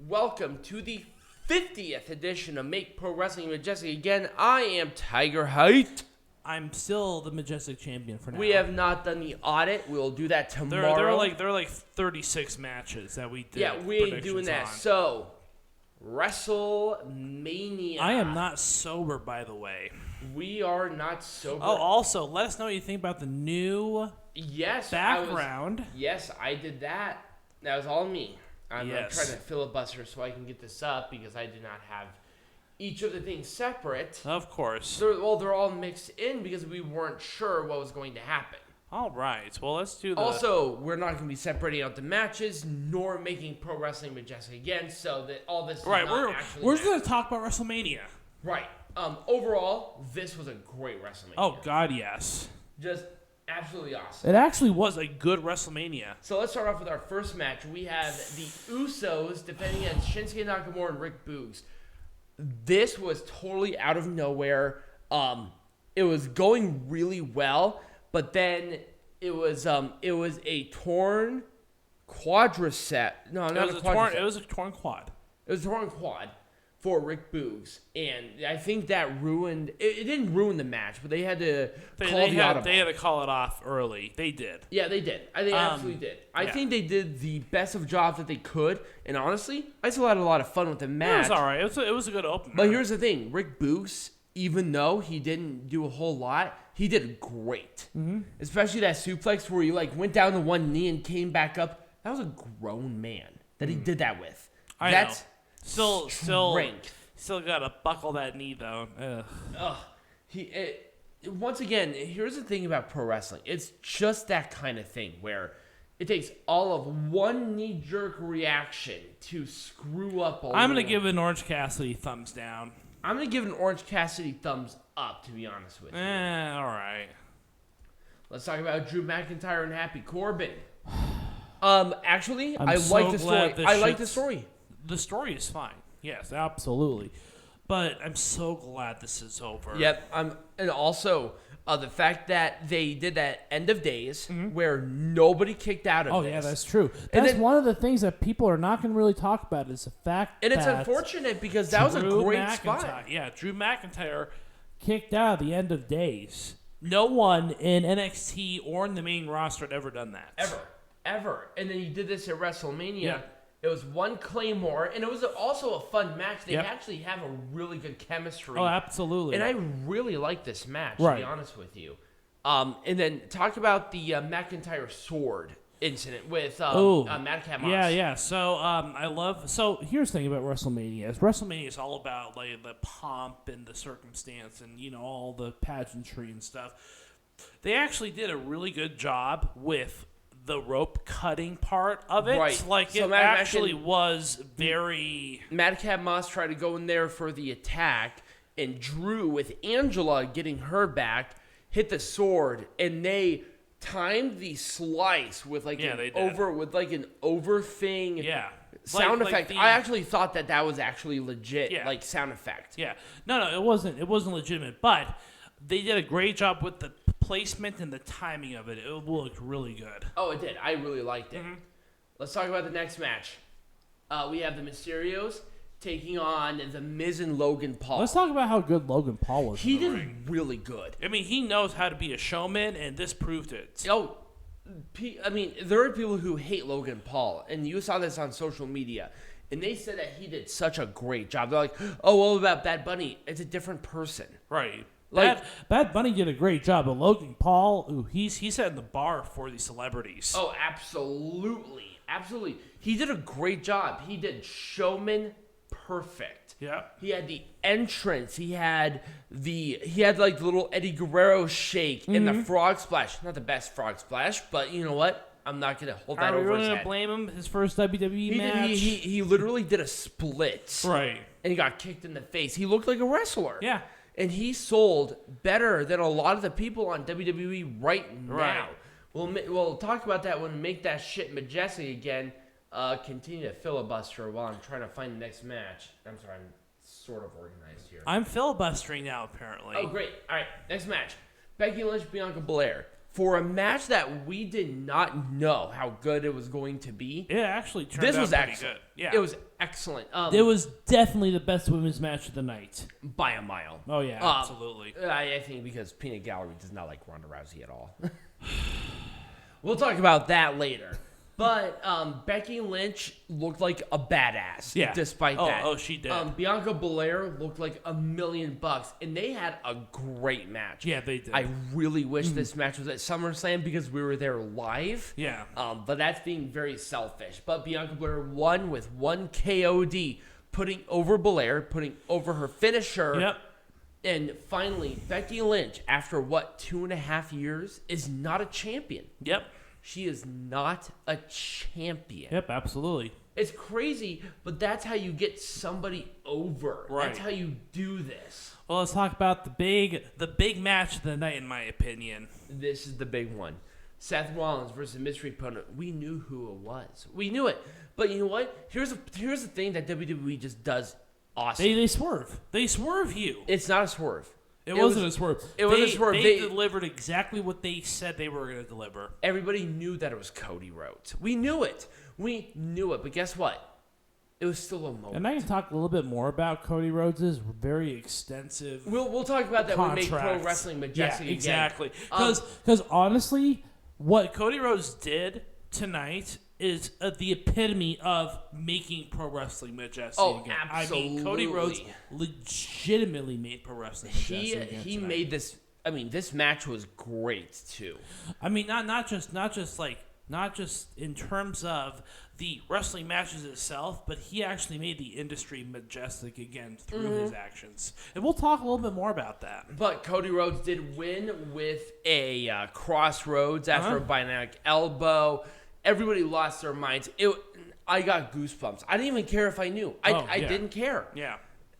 Welcome to the 50th edition of Make Pro Wrestling Majestic. Again, I am Tiger Height. I'm still the Majestic champion for now. We have not done the audit. We'll do that tomorrow. There are like 36 matches that we did. Yeah, we ain't doing that. On. So, WrestleMania. I am not sober, by the way. We are not sober. Oh, also, let us know what you think about the new background. Yes, I did that. That was all me. I'm trying to filibuster so I can get this up because I did not have each of the things separate. Of course. They're all mixed in because we weren't sure what was going to happen. All right. Well, let's do that. Also, we're not going to be separating out the matches nor making Pro Wrestling Majestic again, so that all this right. We're just going to talk about WrestleMania. Right. Overall, this was a great WrestleMania. Oh, God, yes. Just absolutely awesome. It actually was a good WrestleMania. So let's start off with our first match. We have the Usos defending against Shinsuke Nakamura and Rick Boogs. This was totally out of nowhere. It was going really well, but then it was a torn quadricep. No, not a quadricep. It was a torn quad. It was a torn quad for Rick Boogs, and I think that ruined. It didn't ruin the match, but they had to call the audible. They had to call it off early. They did. Yeah, they did. They absolutely did. I think they did the best of jobs that they could, and honestly, I still had a lot of fun with the match. It was all right. It was a good opener. But here's the thing. Rick Boogs, even though he didn't do a whole lot, he did great. Mm-hmm. Especially that suplex where he went down to one knee and came back up. That was a grown man that he did that with. That's Still gotta buckle that knee though. Once again, here's the thing about pro wrestling. It's just that kind of thing where it takes all of one knee-jerk reaction to screw up all. I'm gonna give an Orange Cassidy thumbs down. I'm gonna give an Orange Cassidy thumbs up, to be honest with you. All right. Let's talk about Drew McIntyre and Happy Corbin. Actually, I like the story. I like the story. The story is fine. Yes, absolutely. But I'm so glad this is over. Yep. And also the fact that they did that end of days where nobody kicked out of this. Oh, yeah, that's true. That's one of the things that people are not going to really talk about is the fact that... And it's unfortunate because that was a great spot. Yeah, Drew McIntyre kicked out of the end of days. No one in NXT or in the main roster had ever done that. Ever. And then he did this at WrestleMania. Yeah. It was one Claymore, and it was also a fun match. They actually have a really good chemistry. Oh, absolutely. And I really like this match, to be honest with you. And then talk about the McIntyre sword incident with Madcap Moss. Yeah. So here's the thing about WrestleMania. WrestleMania is all about like the pomp and the circumstance and all the pageantry and stuff. They actually did a really good job with the rope cutting part of it. Right. Like so it actually was very... Madcap Moss tried to go in there for the attack, and Drew, with Angela getting her back, hit the sword, and they timed the slice with an over thing sound effect. I actually thought that was actually legit, sound effect. Yeah. No, it wasn't legitimate, but they did a great job with the placement and the timing of it. It looked really good. Oh, it did. I really liked it. Mm-hmm. Let's talk about the next match. We have the Mysterios taking on the Miz and Logan Paul. Let's talk about how good Logan Paul was. He did really good. I mean, he knows how to be a showman, and this proved it. Oh, I mean, there are people who hate Logan Paul, and you saw this on social media, and they said that he did such a great job. They're like, oh, what about Bad Bunny? It's a different person. Right. Bad Bunny did a great job, but Logan Paul, he's setting the bar for these celebrities. Oh, absolutely. Absolutely. He did a great job. He did showman perfect. Yeah. He had the entrance. He had the little Eddie Guerrero shake and the frog splash. Not the best frog splash, but you know what? I'm not going to hold that over his head. Are we going to blame him? His first WWE match? He literally did a split. Right. And he got kicked in the face. He looked like a wrestler. Yeah. And he sold better than a lot of the people on WWE right now. Right. We'll talk about that when we make that shit majestic again. Continue to filibuster while I'm trying to find the next match. I'm sorry, I'm sort of organized here. I'm filibustering now, apparently. Oh, great. All right, next match. Becky Lynch, Bianca Belair. for a match that we did not know how good it was going to be. It actually turned out pretty excellent. good. Yeah. It was excellent. It was definitely the best women's match of the night. By a mile. Oh, yeah, absolutely. I think because Peanut Gallery does not like Ronda Rousey at all. We'll talk about that later. But Becky Lynch looked like a badass. Yeah. Despite that. Oh, she did. Bianca Belair looked like $1,000,000, and they had a great match. Yeah, they did. I really wish this match was at SummerSlam because we were there live. Yeah. But that's being very selfish. But Bianca Belair won with one KOD, putting over Belair, putting over her finisher. Yep. And finally, Becky Lynch, after 2.5 years, is not a champion. Yep. She is not a champion. Yep, absolutely. It's crazy, but that's how you get somebody over. Right. That's how you do this. Well, let's talk about the big match of the night, in my opinion. This is the big one. Seth Rollins versus mystery opponent. We knew who it was. We knew it. But you know what? Here's the thing that WWE just does awesome. They swerve. They swerve you. It's not a swerve. It wasn't a swerve. It wasn't a swerve. They delivered exactly what they said they were going to deliver. Everybody knew that it was Cody Rhodes. We knew it. But guess what? It was still a moment. And I can talk a little bit more about Cody Rhodes' very extensive We'll talk about that when we make contracts. Pro Wrestling Majestic Yeah, exactly. again. Because honestly, what Cody Rhodes did tonight is the epitome of making Pro Wrestling Majestic again. Absolutely. I mean, Cody Rhodes legitimately made Pro Wrestling Majestic again He tonight. made this. I mean, this match was great too. I mean, not just in terms of the wrestling matches itself, but he actually made the industry majestic again through his actions. And we'll talk a little bit more about that. But Cody Rhodes did win with a crossroads after a bionic elbow. Everybody lost their minds. I got goosebumps. I didn't even care if I knew. I didn't care. Yeah.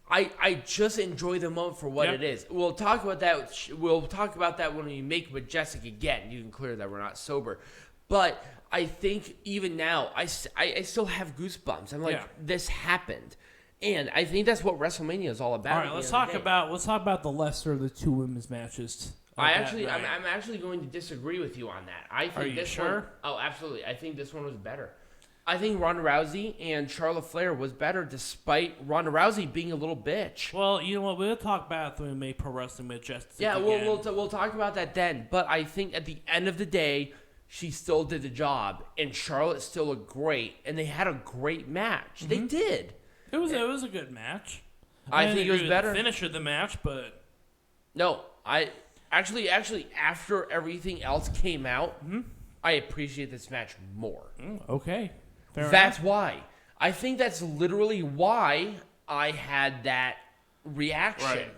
I just enjoy the moment for what it is. We'll talk about that. We'll talk about that when we make Majestic again. You can clear that we're not sober. But I think even now, I still have goosebumps. I'm like, this happened. And I think that's what WrestleMania is all about. All right, let's talk about the lesser of the two women's matches. I'm actually going to disagree with you on that. I think Are you sure? Absolutely. I think this one was better. I think Ronda Rousey and Charlotte Flair was better, despite Ronda Rousey being a little bitch. Well, you know what? We'll talk about it when we make Pro Wrestling Majestic. Yeah, we'll talk about that then. But I think at the end of the day, she still did the job, and Charlotte still looked great, and they had a great match. They did. It was a good match. I think it was better. The finish of the match, but no, I actually after everything else came out, I appreciate this match more. Okay, that's why. I think that's literally why I had that reaction. Right.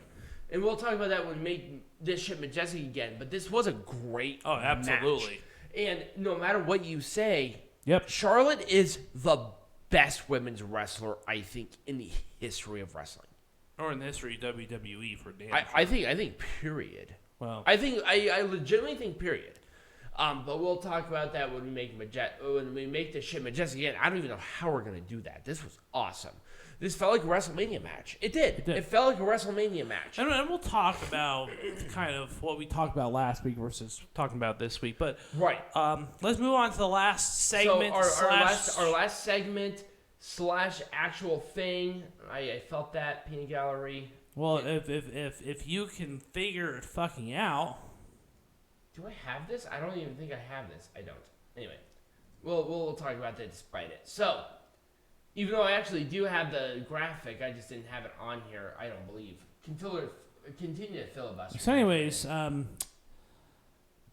And we'll talk about that when we make this shit Majestic again. But this was a great absolutely. match. And no matter what you say, Yep. Charlotte is the best women's wrestler, I think, in the history of wrestling. Or in the history of WWE for damn. I think period. Well, I legitimately think period. But we'll talk about that when we make this shit Majestic again. I don't even know how we're gonna do that. This was awesome. This felt like a WrestleMania match. It did. It felt like a WrestleMania match. And we'll talk about kind of what we talked about last week versus talking about this week. But let's move on to the last segment. So our last segment / actual thing. I felt that Peanut Gallery. Well, if you can figure it fucking out. Do I have this? I don't even think I have this. I don't. Anyway, we'll talk about that despite it. So, even though I actually do have the graphic, I just didn't have it on here. I don't believe. Continue to filibuster. So, anyways,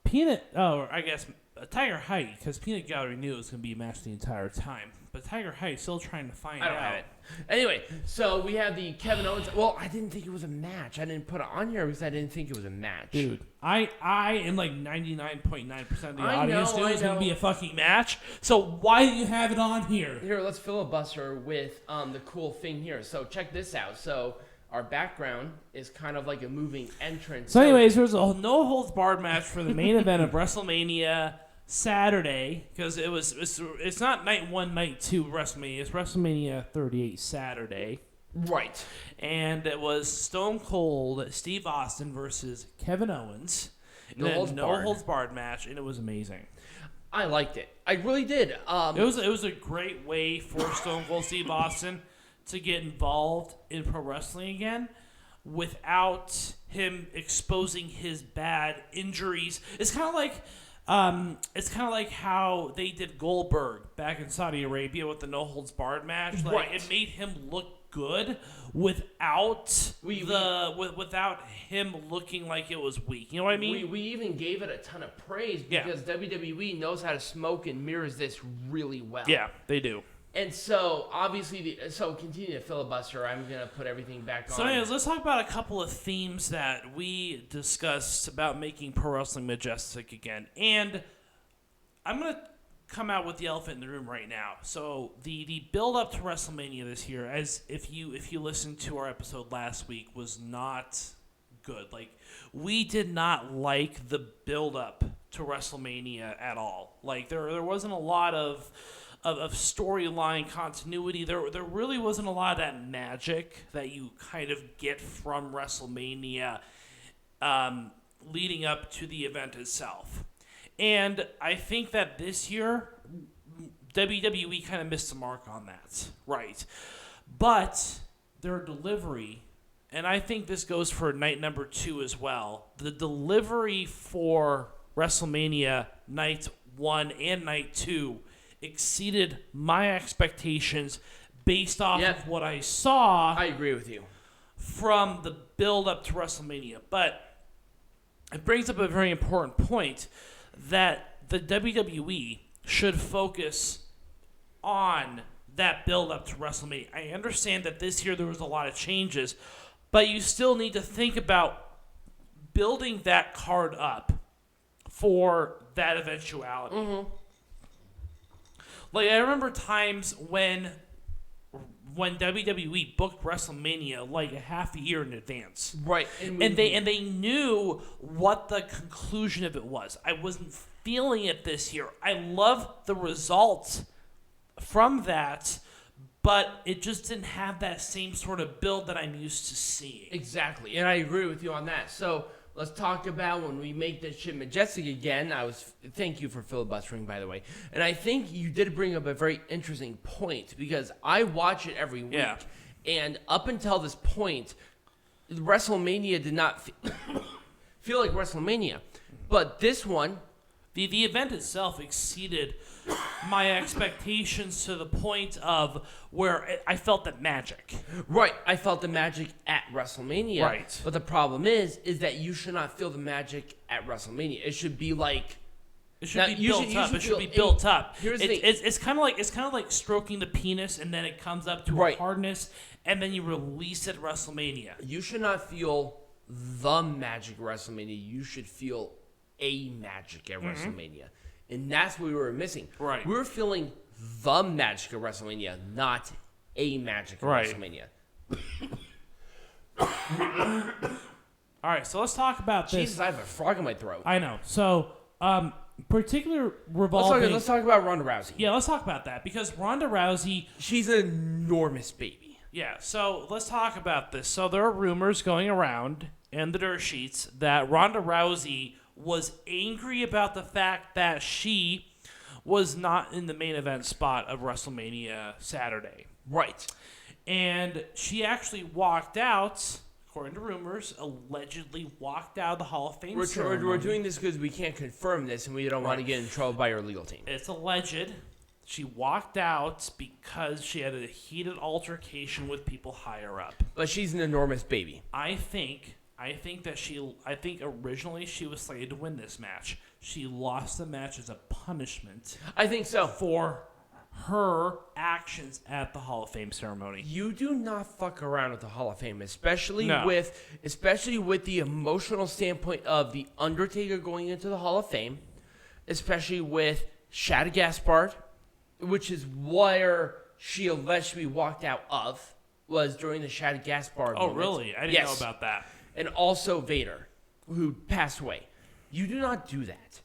Peanut. Oh, I guess Tiger Height, because Peanut Gallery knew it was going to be a match the entire time, but Tiger Height still trying to find out. I don't have it. Anyway, so we have the Kevin Owens. Well, I didn't think it was a match. I didn't put it on here because I didn't think it was a match. Dude, I am like 99.9% of the audience knew it was going to be a fucking match. So why do you have it on here? Here, let's filibuster with the cool thing here. So check this out. So our background is kind of like a moving entrance. So anyways, there was a no-holds-barred match for the main event of WrestleMania Saturday, because it's not night 1, night 2 WrestleMania. It's WrestleMania 38 Saturday. Right. And it was Stone Cold Steve Austin versus Kevin Owens. No holds barred match, and it was amazing. I liked it. I really did. It was a great way for Stone Cold Steve Austin to get involved in pro wrestling again without him exposing his bad injuries. It's kind of like how they did Goldberg back in Saudi Arabia with the no holds barred match. Like, right. It made him look good without him looking like it was weak. You know what I mean? We even gave it a ton of praise because WWE knows how to smoke and mirrors this really well. Yeah, they do. And so, obviously, continue to filibuster. I'm going to put everything back on. So anyways, let's talk about a couple of themes that we discussed about making pro wrestling majestic again. And I'm going to come out with the elephant in the room right now. So the build up to WrestleMania this year, as if you listened to our episode last week, was not good. Like, we did not like the build up to WrestleMania at all. Like, there wasn't a lot of storyline continuity. There really wasn't a lot of that magic that you kind of get from WrestleMania leading up to the event itself. And I think that this year, WWE kind of missed the mark on that, right? But their delivery, and I think this goes for night number 2 as well, the delivery for WrestleMania night 1 and night 2 exceeded my expectations based off of what I saw. I agree with you. From the build up to WrestleMania. But it brings up a very important point that the WWE should focus on that build up to WrestleMania. I understand that this year there was a lot of changes, but you still need to think about building that card up for that eventuality. Mm-hmm. Like, I remember times when WWE booked WrestleMania like a half a year in advance. Right. And they knew what the conclusion of it was. I wasn't feeling it this year. I love the results from that, but it just didn't have that same sort of build that I'm used to seeing. Exactly. And I agree with you on that. So let's talk about when we make this shit majestic again. Thank you for filibustering, by the way. And I think you did bring up a very interesting point because I watch it every week. Yeah. And up until this point, WrestleMania did not feel like WrestleMania. But this one, the event itself exceeded my expectations to the point of where I felt that magic. Right, I felt the magic at WrestleMania. Right. But the problem is that you should not feel the magic at WrestleMania. It should be like it should be built up. Here's the thing. It's kind of like stroking the penis, and then it comes up to a hardness, and then you release it at WrestleMania. You should not feel the magic at WrestleMania. You should feel a magic at WrestleMania. And that's what we were missing. Right. We were feeling the magic at WrestleMania, not a magic at WrestleMania. All right, so let's talk about this. Jesus, I have a frog in my throat. I know. So, particular revolving... Let's talk about Ronda Rousey. Yeah, let's talk about that, because Ronda Rousey... She's an enormous baby. Yeah, so let's talk about this. So there are rumors going around in the dirt sheets that Ronda Rousey was angry about the fact that she was not in the main event spot of WrestleMania Saturday. Right. And she actually walked out, according to rumors, allegedly walked out of the Hall of Fame ceremony. We're doing this because we can't confirm this and we don't want to get in trouble by our legal team. It's alleged. She walked out because she had a heated altercation with people higher up. But she's an enormous baby. I think originally she was slated to win this match. She lost the match as a punishment. I think so. For her actions at the Hall of Fame ceremony. You do not fuck around with the Hall of Fame, especially with the emotional standpoint of the Undertaker going into the Hall of Fame, especially with Shad Gaspard, which is where she allegedly walked out of, was during the Shad Gaspard moment. Really? I didn't know about that. And also Vader, who passed away. You do not do that.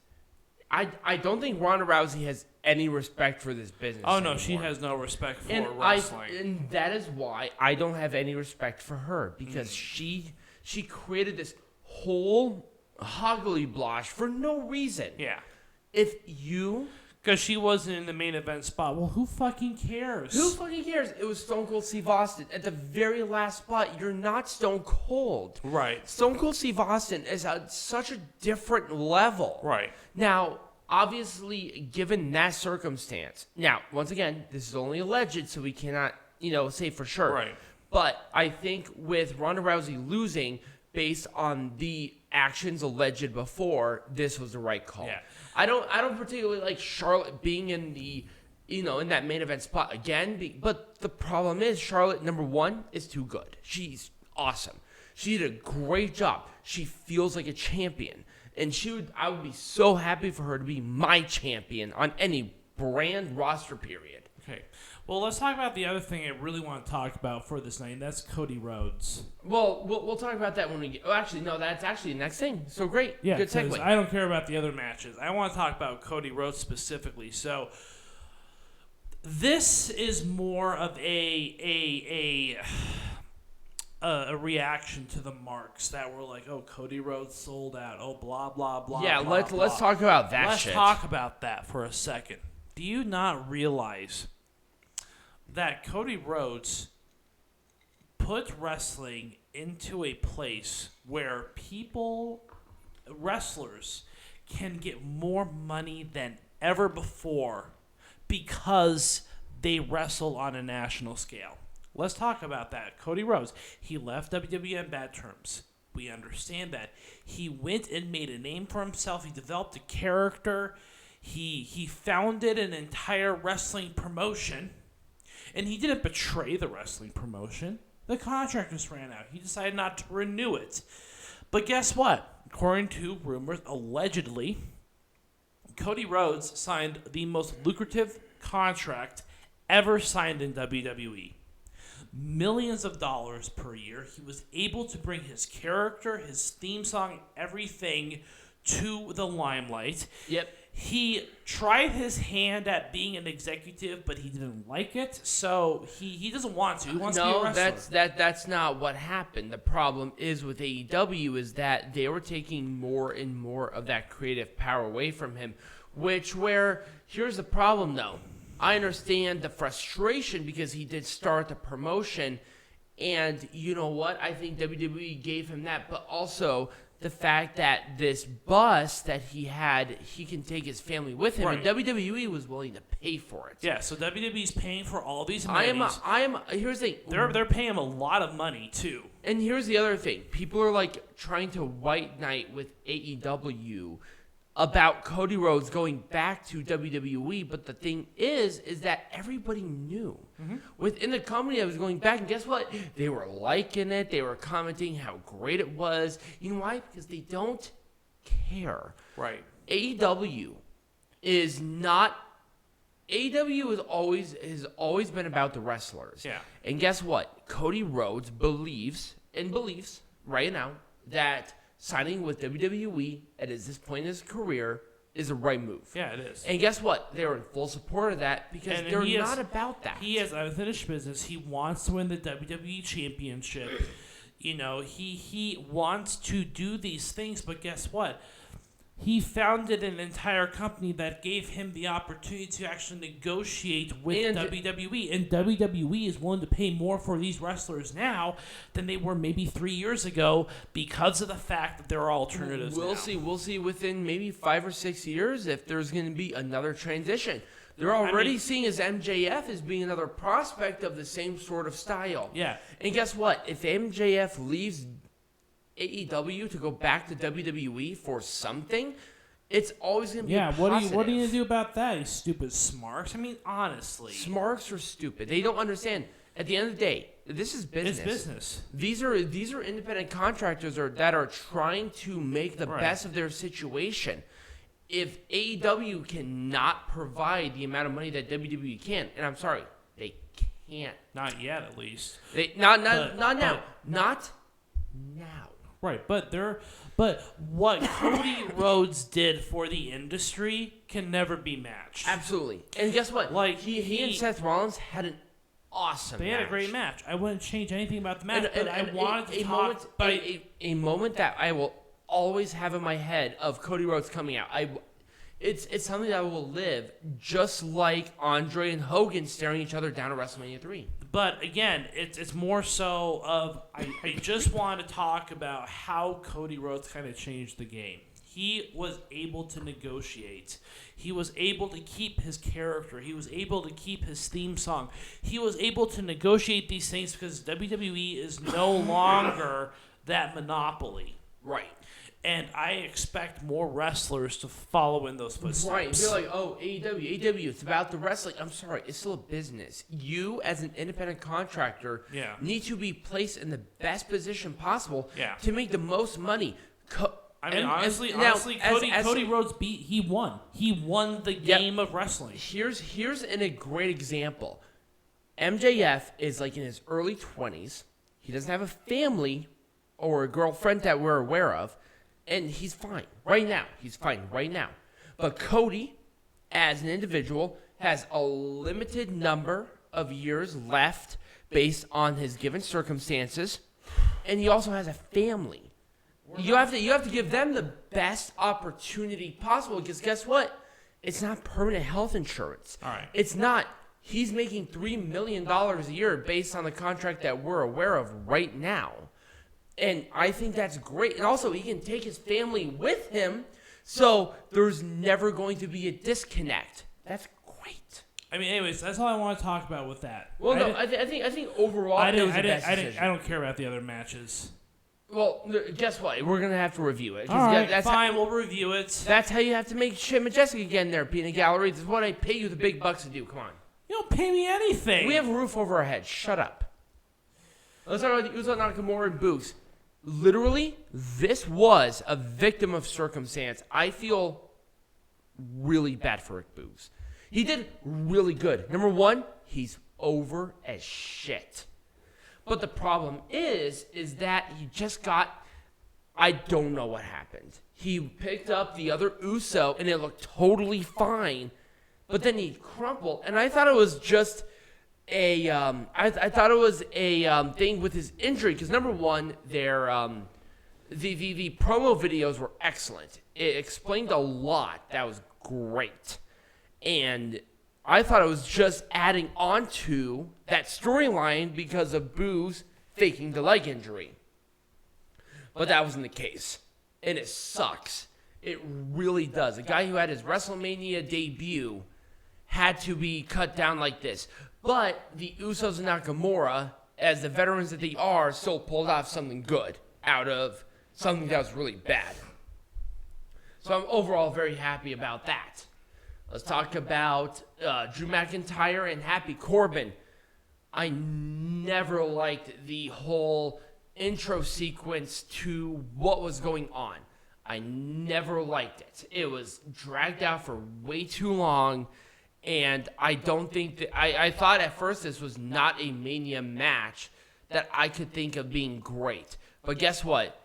I don't think Ronda Rousey has any respect for this business anymore. She has no respect for wrestling. And that is why I don't have any respect for her, because she created this whole Hoggly Blosh for no reason. Yeah. Because she wasn't in the main event spot. Well, who fucking cares? Who fucking cares? It was Stone Cold Steve Austin. At the very last spot, you're not Stone Cold. Right. Stone Cold Steve Austin is at such a different level. Right. Now, obviously, given that circumstance, now, once again, this is only alleged, so we cannot, say for sure. Right. But I think with Ronda Rousey losing, based on the actions alleged before, this was the right call. Yeah. I don't particularly like Charlotte being in the, in that main event spot again. But the problem is Charlotte, number one, is too good. She's awesome. She did a great job. She feels like a champion. And I would be so happy for her to be my champion on any brand roster period. Okay. Well, let's talk about the other thing I really want to talk about for this night, and that's Cody Rhodes. Well, we'll talk about that when we get... Oh, actually, no, that's actually the next thing. So great. Yeah, good segue. I don't care about the other matches. I want to talk about Cody Rhodes specifically. So this is more of a reaction to the marks that were like, oh, Cody Rhodes sold out. Oh, blah, blah, blah. Yeah, blah, let's talk about that Let's shit. talk about that for a second. Do you not realize that Cody Rhodes put wrestling into a place where wrestlers can get more money than ever before because they wrestle on a national scale? Let's talk about that. Cody Rhodes, he left WWE on bad terms. We understand that. He went and made a name for himself. He developed a character. He founded an entire wrestling promotion. And he didn't betray the wrestling promotion. The contract just ran out. He decided not to renew it. But guess what? According to rumors, allegedly, Cody Rhodes signed the most lucrative contract ever signed in WWE. Millions of dollars per year. He was able to bring his character, his theme song, everything to the limelight. Yep. He tried his hand at being an executive, but he didn't like it, so he doesn't want to. He wants to be a wrestler. That's not what happened. The problem is with AEW is that they were taking more and more of that creative power away from him, here's the problem, though. I understand the frustration because he did start the promotion, and you know what? I think WWE gave him that, but also the fact that this bus that he had, he can take his family with him, right. And WWE was willing to pay for it. Yeah, so WWE's paying for all these amenities. Here's the thing. They're paying him a lot of money, too. And here's the other thing. People are, like, trying to white knight with AEW about Cody Rhodes going back to WWE, but the thing is that everybody knew. Mm-hmm. Within the company that was going back, and guess what? They were liking it. They were commenting how great it was. You know why? Because they don't care. Right. AEW has always been about the wrestlers. Yeah. And guess what? Cody Rhodes believes right now that signing with WWE at this point in his career is the right move. Yeah, it is. And guess what? They're in full support of that because they're not about that. He has unfinished business. He wants to win the WWE Championship. He wants to do these things, but guess what? He founded an entire company that gave him the opportunity to actually negotiate with WWE. And WWE is willing to pay more for these wrestlers now than they were maybe 3 years ago because of the fact that there are alternatives now. We'll see within maybe 5 or 6 years if there's going to be another transition. They're already seeing as MJF as being another prospect of the same sort of style. Yeah. And guess what? If MJF leaves AEW to go back to WWE for something, it's always going to be what are you going to do about that, you stupid smarks? I mean, honestly. Smarks are stupid. They don't understand. At the end of the day, this is business. It's business. These are independent contractors that are trying to make the best of their situation. If AEW cannot provide the amount of money that WWE can, and I'm sorry, they can't. Not yet, at least. Not now. Not now. Right, but what Cody Rhodes did for the industry can never be matched. Absolutely. And guess what? Like he and Seth Rollins had an awesome match. They had a great match. I wouldn't change anything about the match, but I wanted to talk about a moment that I will always have in my head of Cody Rhodes coming out. It's something that will live, just like Andre and Hogan staring each other down at WrestleMania 3. But again, it's more so of I just want to talk about how Cody Rhodes kind of changed the game. He was able to negotiate. He was able to keep his character. He was able to keep his theme song. He was able to negotiate these things because WWE is no longer that monopoly. Right. And I expect more wrestlers to follow in those footsteps. Right. Be like, oh, AEW, it's about the wrestling. I'm sorry, it's still a business. You, as an independent contractor, need to be placed in the best position possible to make the most money. Honestly, Cody Rhodes he won. He won the game of wrestling. Here's a great example. MJF is like in his early 20s. He doesn't have a family or a girlfriend that we're aware of. And he's fine right now. But Cody, as an individual, has a limited number of years left based on his given circumstances. And he also has a family. You have to give them the best opportunity possible because guess what? It's not permanent health insurance. All right. It's not. He's making $3 million a year based on the contract that we're aware of right now. And I think that's great. And also, he can take his family with him, so there's never going to be a disconnect. That's great. I mean, anyways, that's all I want to talk about with that. Well, I think overall, it was the best decision. I don't care about the other matches. Well, guess what? We're going to have to review it. All right, fine, we'll review it. That's how you have to make shit Majestic again there, Peanut Gallery. This is what I pay you the big bucks to do. Come on. You don't pay me anything. We have a roof over our heads. Shut up. Let's talk about the Usos, Nakamura, and Boogs. Literally, this was a victim of circumstance. I feel really bad for Rick Boogs. He did really good. Number one, he's over as shit. But the problem is that he just got, I don't know what happened. He picked up the other Uso, and it looked totally fine. But then he crumpled, and I thought it was just a thing with his injury because number one, their the promo videos were excellent. It explained a lot. That was great, and I thought it was just adding on to that storyline because of Boogs faking the leg injury, but that wasn't the case, and it sucks. It really does. A guy who had his WrestleMania debut had to be cut down like this. But the Usos and Nakamura, as the veterans that they are, still pulled off something good out of something that was really bad. So I'm overall very happy about that. Let's talk about Drew McIntyre and Happy Corbin. I never liked the whole intro sequence to what was going on. I never liked it. It was dragged out for way too long. And I don't think that I thought at first this was not a Mania match that I could think of being great. But guess what?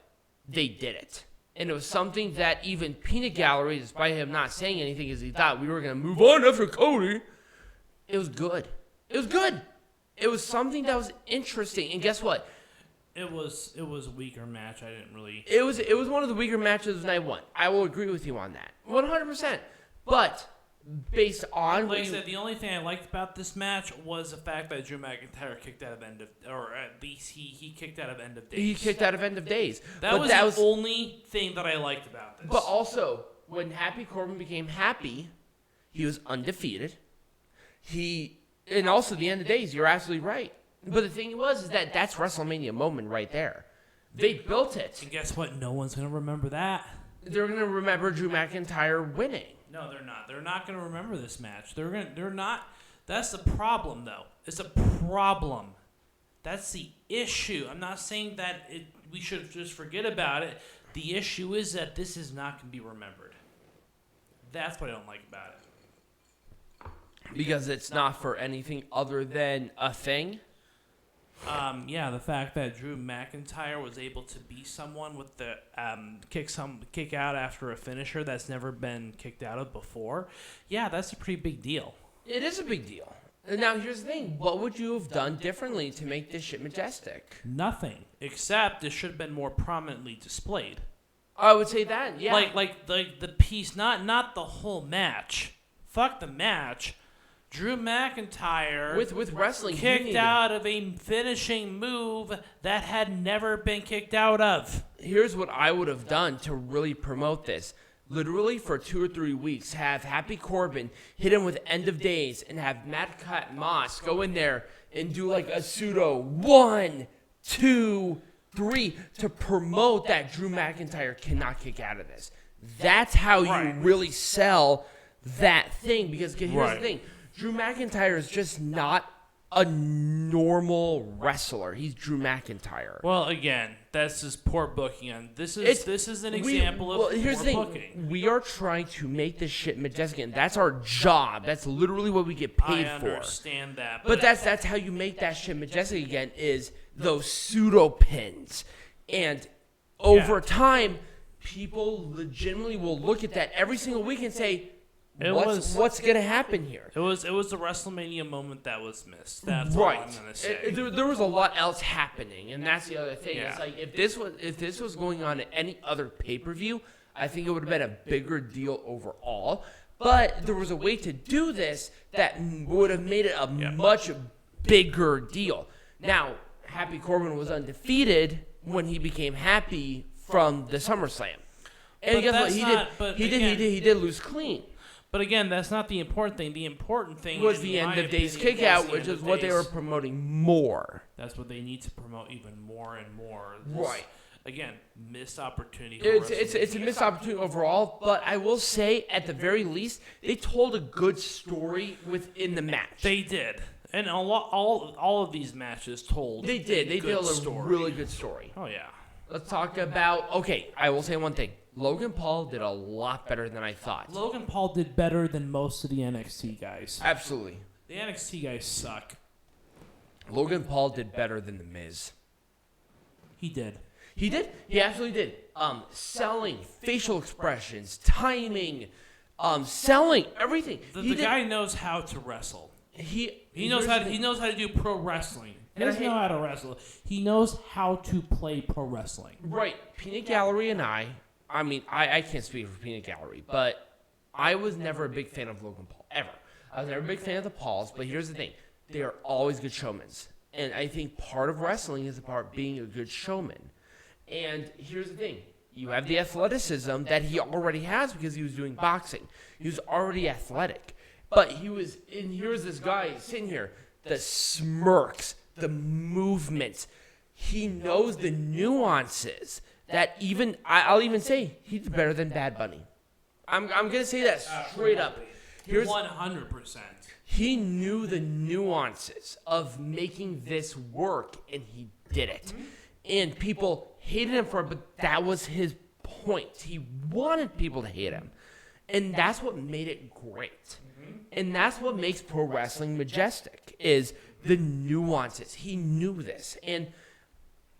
They did it. And it was something that even Peanut Gallery, despite him not saying anything because he thought we were going to move on after Cody, it was good. It was good. It was something that was interesting. And guess what? It was a weaker match. I didn't really. It was one of the weaker matches of night one. I will agree with you on that. 100%. But based on like I said, the only thing I liked about this match was the fact that Drew McIntyre kicked out of or at least he kicked out of End of Days. He kicked out of End of Days. That was the only thing that I liked about this. But also, when Happy Corbin became happy, he was undefeated. And also the End of Days, you're absolutely right. But the thing is that that's WrestleMania moment right there. They built it. And guess what? No one's going to remember that. They're going to remember Drew McIntyre winning. No, they're not. They're not going to remember this match. They're not. That's the problem, though. It's a problem. That's the issue. I'm not saying that we should just forget about it. The issue is that this is not going to be remembered. That's what I don't like about it. Because it's not for anything other than a thing? Yeah, the fact that Drew McIntyre was able to be someone with the kick out after a finisher that's never been kicked out of before. Yeah, that's a pretty big deal. It is a big deal. And now here's the thing. What would you have done differently to make this shit Majestic? Nothing. Except it should have been more prominently displayed. I would say that, yeah. Like the piece, not the whole match. Fuck the match. Drew McIntyre with wrestling kicked out of a finishing move that had never been kicked out of. Here's what I would have done to really promote this. Literally for 2 or 3 weeks, have Happy Corbin hit him with End of Days and have Matt Cat Moss go in there and do like a pseudo 1, 2, 3 to promote that Drew McIntyre cannot kick out of this. That's how you really sell that thing, because here's the thing. Drew McIntyre is just not a normal wrestler. He's Drew McIntyre. Well, again, that's just poor booking. And this is an example of here's poor the thing. booking. We are trying to make this shit majestic, and that's our job. That's literally what we get paid for. I understand that. But that's how you make that shit majestic again, is those pseudo pins. And over time, people legitimately will look at that every single week and say, what's going to happen here? It was the WrestleMania moment that was missed. That's right. all I'm going to say. There was a lot else happening, and that's the other thing. Yeah. It's like if this was going on at any other pay-per-view, I think it would have been a bigger deal overall. But there was a way to do this that would have made it a much bigger deal. Now, Happy Corbin was undefeated when he became happy from the SummerSlam. And guess what? He did lose clean. But again, that's not the important thing. The important thing was the End of Days kickout, which is what they were promoting more. That's what they need to promote even more and more. Right. Again, missed opportunity. It's a missed opportunity overall, but I will say, at the very least, they told a good story within the match. They did. And all of these matches told. They did. They told a really good story. Oh, yeah. Let's talk about... Okay, I will say one thing. Logan Paul did a lot better than I thought. Logan Paul did better than most of the NXT guys. Absolutely. The NXT guys suck. Logan Paul did better than The Miz. He did. He did? He absolutely did. Selling, facial expressions, timing, selling, everything. The guy knows how to wrestle. He knows how to do pro wrestling. He doesn't know how to wrestle. He knows how to play pro wrestling. Right. Peanut Gallery and I can't speak for Peanut Gallery, but I was never a big fan of Logan Paul, ever. I was never a big fan of the Pauls, but here's the thing. They are always good showmen. And I think part of wrestling is about being a good showman. And here's the thing. You have the athleticism that he already has because he was doing boxing. He was already athletic. But here's this guy sitting here, the smirks, the movements. He knows the nuances that I'll even say he did better than Bad Bunny. I'm going to say that straight up. Here's 100%. He knew the nuances of making this work, and he did it. Mm-hmm. And people hated him for it, but that was his point. He wanted people to hate him. And that's what made it great. Mm-hmm. And that's what makes pro wrestling majestic, is the nuances. He knew this. And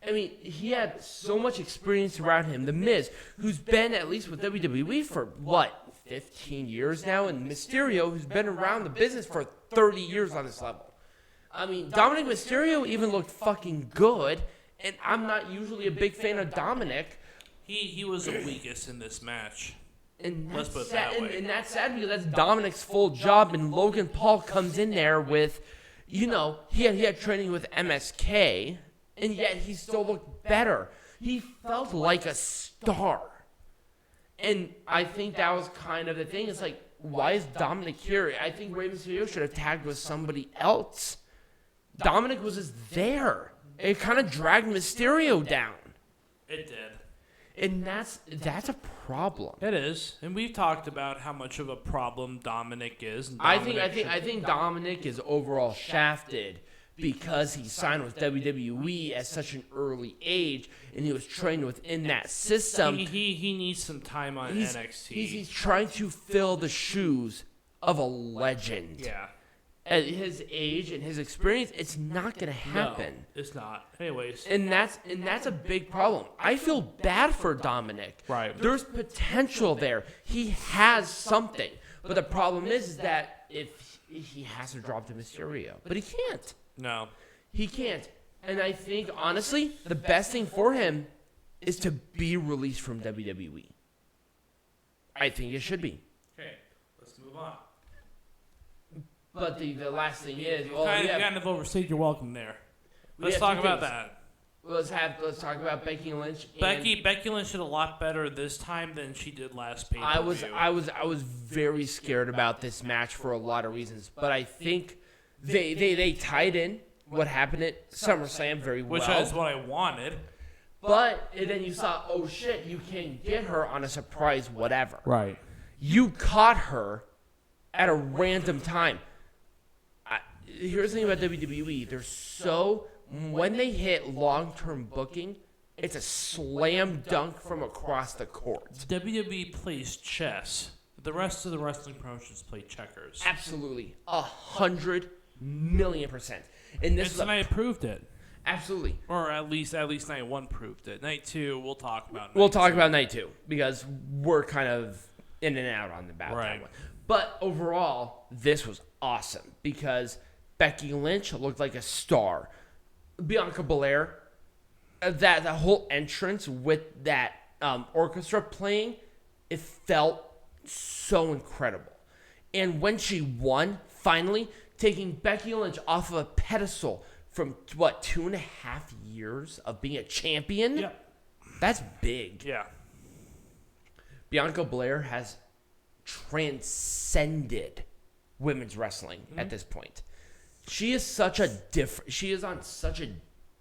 I mean, he had so much experience around him. The Miz, who's been at least with WWE for, 15 years now? And Mysterio, who's been around the business for 30 years on this level. I mean, Dominik Mysterio even looked fucking good. And I'm not usually a big fan of Dominik. He was the weakest in this match. And let's put it that way. And that's sad because that's Dominik's full job. And Logan Paul comes in there with, he had training with MSK. And yet he still looked better. He felt like a star. And I think that was kind of the thing. It's like, why is Dominik here? I think Rey Mysterio should have tagged with somebody else. Dominik was just there. It kind of dragged Mysterio down. It did. And that's a problem. It is. And we've talked about how much of a problem Dominik is. I think Dominik is overall shafted because he signed with WWE at such an early age, and he was trained within that system. He needs some time on NXT. He's trying to fill the shoes of a legend. Yeah. At his age and his experience, it's not going to happen. No, it's not. Anyways. And that's a big problem. I feel bad for Dominik. Right. There's potential there. He has something. But the problem is that if he has to drop to Mysterio. But he can't. No. He can't. And I think, honestly, the best thing for him is to be released from WWE. I think it should be. Okay, let's move on. But the last thing is, You kind of overstayed your welcome there. Let's talk about that. Let's talk about Becky Lynch. Becky Lynch did a lot better this time than she did last pay-per-view. I was very scared about this match for a lot of reasons, but I think they tied in what happened at SummerSlam very well. Which is what I wanted. But and then you saw, oh shit, you can get her on a surprise whatever. Right. You caught her at a random time. Here's the thing about WWE. When they hit long-term booking, it's a slam dunk from across the court. WWE plays chess. The rest of the wrestling promotions play checkers. Absolutely. 100 million %. And night proved it. Absolutely. Or at least night 1 proved it. Night 2, we'll talk about. We'll talk about night 2 because we're kind of in and out on about that one. But overall, this was awesome because Becky Lynch looked like a star. Bianca Belair, that whole entrance with that orchestra playing, it felt so incredible. And when she won, finally, taking Becky Lynch off of a pedestal from, 2.5 years of being a champion? Yeah. That's big. Yeah. Bianca Belair has transcended women's wrestling at this point. She is on such a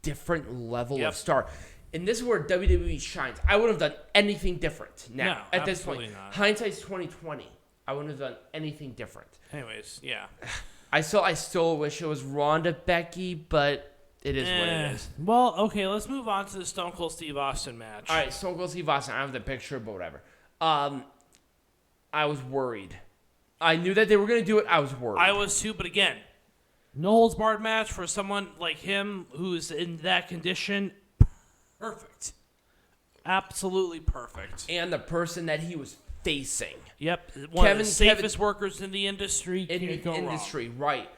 different level of star. And this is where WWE shines. I wouldn't have done anything different now at this point. Not. Hindsight's 20/20. I wouldn't have done anything different. Anyways, yeah. I still wish it was Ronda Becky, but it is what it is. Well, okay, let's move on to the Stone Cold Steve Austin match. All right, Stone Cold Steve Austin. I have the picture, but whatever. I was worried. I knew that they were going to do it. I was worried. I was too, but again, no holds barred match for someone like him who's in that condition. Perfect. Absolutely perfect. And the person that he was facing. Yep. One of the safest workers in the industry. Right.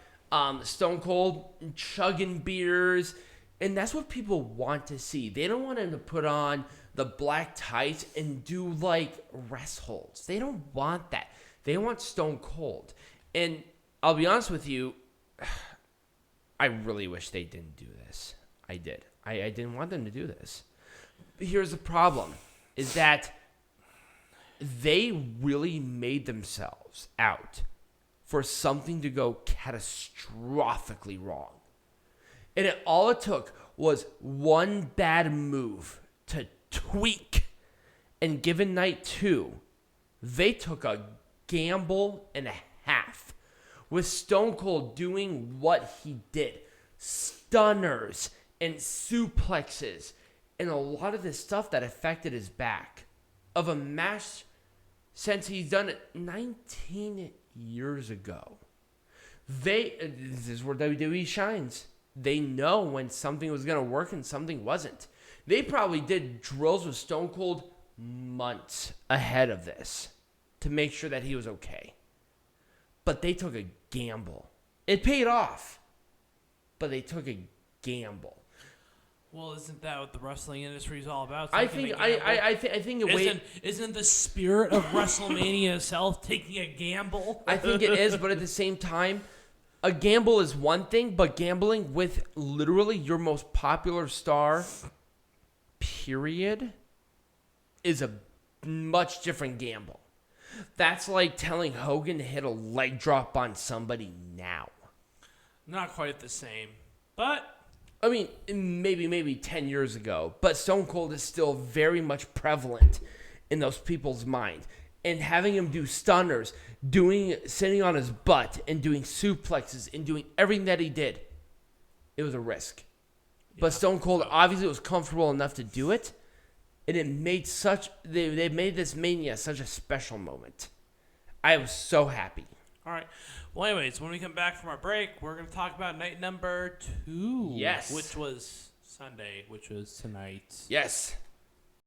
Stone Cold chugging beers. And that's what people want to see. They don't want him to put on the black tights and do like rest holds. They don't want that. They want Stone Cold. And I'll be honest with you, I really wish they didn't do this. I did. I didn't want them to do this. But here's the problem, is that they really made themselves out for something to go catastrophically wrong. And all it took was one bad move to tweak. And given night 2, they took a gamble and a half with Stone Cold doing what he did. Stunners and suplexes and a lot of this stuff that affected his back. Of a match since he's done it 19 years ago. This is where WWE shines. They know when something was going to work and something wasn't. They probably did drills with Stone Cold months ahead of this to make sure that he was okay. But they took a gamble. It paid off, but they took a gamble. Well, isn't that what the wrestling industry is all about? I think the way isn't the spirit of WrestleMania itself taking a gamble? I think it is, but at the same time, a gamble is one thing, but gambling with literally your most popular star, period, is a much different gamble. That's like telling Hogan to hit a leg drop on somebody now. Not quite the same, but I mean, maybe 10 years ago, but Stone Cold is still very much prevalent in those people's mind. And having him do stunners, sitting on his butt and doing suplexes and doing everything that he did, it was a risk. Yeah. But Stone Cold obviously was comfortable enough to do it, and it made they made this Mania such a special moment. I was so happy. All right. Well, anyways, when we come back from our break, we're going to talk about night number 2. Yes. Which was Sunday, which was tonight. Yes.